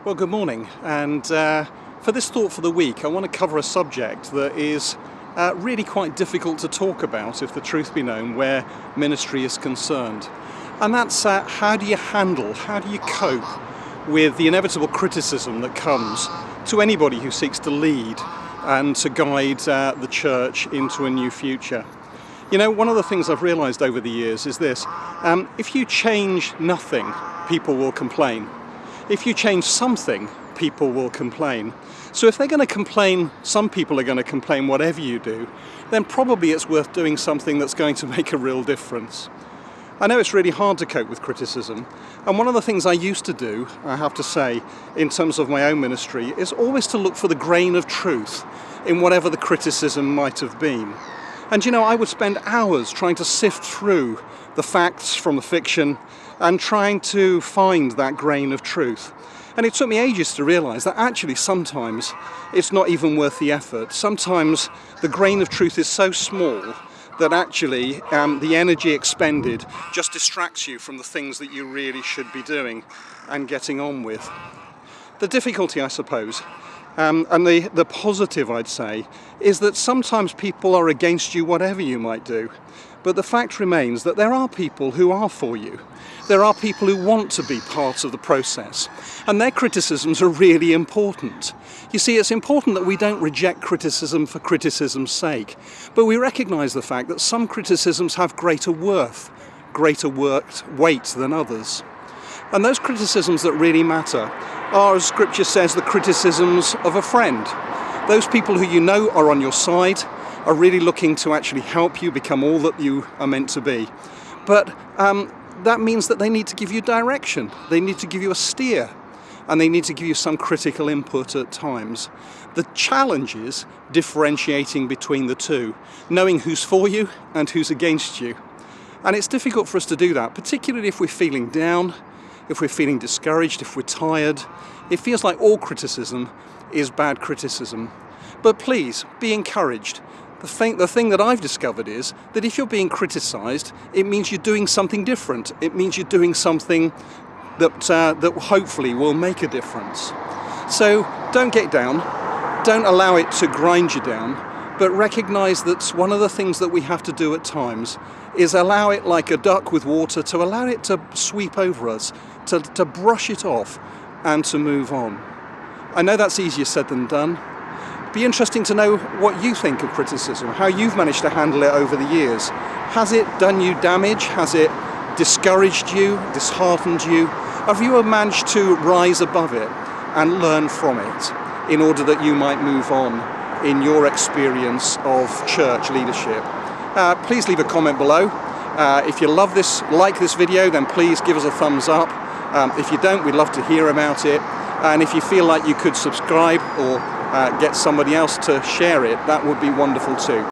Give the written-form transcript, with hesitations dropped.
Well, good morning, and for this thought for the week I want to cover a subject that is really quite difficult to talk about, if the truth be known, where ministry is concerned. And that's how do you cope with the inevitable criticism that comes to anybody who seeks to lead and to guide the church into a new future. You know, one of the things I've realised over the years is this: if you change nothing, people will complain. If you change something, people will complain. So if they're going to complain, some people are going to complain whatever you do, then probably it's worth doing something that's going to make a real difference. I know it's really hard to cope with criticism, and one of the things I used to do, I have to say, in terms of my own ministry, is always to look for the grain of truth in whatever the criticism might have been. And you know, I would spend hours trying to sift through the facts from the fiction and trying to find that grain of truth. And it took me ages to realise that actually sometimes it's not even worth the effort. Sometimes the grain of truth is so small that actually the energy expended just distracts you from the things that you really should be doing and getting on with. The difficulty, I suppose, and the positive, I'd say, is that sometimes people are against you whatever you might do. But the fact remains that there are people who are for you. There are people who want to be part of the process, and their criticisms are really important. You see, it's important that we don't reject criticism for criticism's sake, but we recognise the fact that some criticisms have greater worth, greater weight than others. And those criticisms that really matter are, as Scripture says, the criticisms of a friend. Those people who you know are on your side, are really looking to actually help you become all that you are meant to be. But that means that they need to give you direction, they need to give you a steer, and they need to give you some critical input at times. The challenge is differentiating between the two, knowing who's for you and who's against you. And it's difficult for us to do that, particularly if we're feeling down, if we're feeling discouraged, if we're tired. It feels like all criticism is bad criticism. But please, be encouraged. The thing that I've discovered is that if you're being criticised, it means you're doing something different. It means you're doing something that hopefully will make a difference. So don't get down, don't allow it to grind you down, but recognise that one of the things that we have to do at times is allow it, like a duck with water, to allow it to sweep over us, to brush it off and to move on. I know that's easier said than done. Be interesting to know what you think of criticism, how you've managed to handle it over the years. Has it done you damage? Has it discouraged you, disheartened you? Have you managed to rise above it and learn from it in order that you might move on in your experience of church leadership? Please leave a comment below. If you like this video, then please give us a thumbs up. If you don't, we'd love to hear about it. And if you feel like you could subscribe or get somebody else to share it, that would be wonderful too.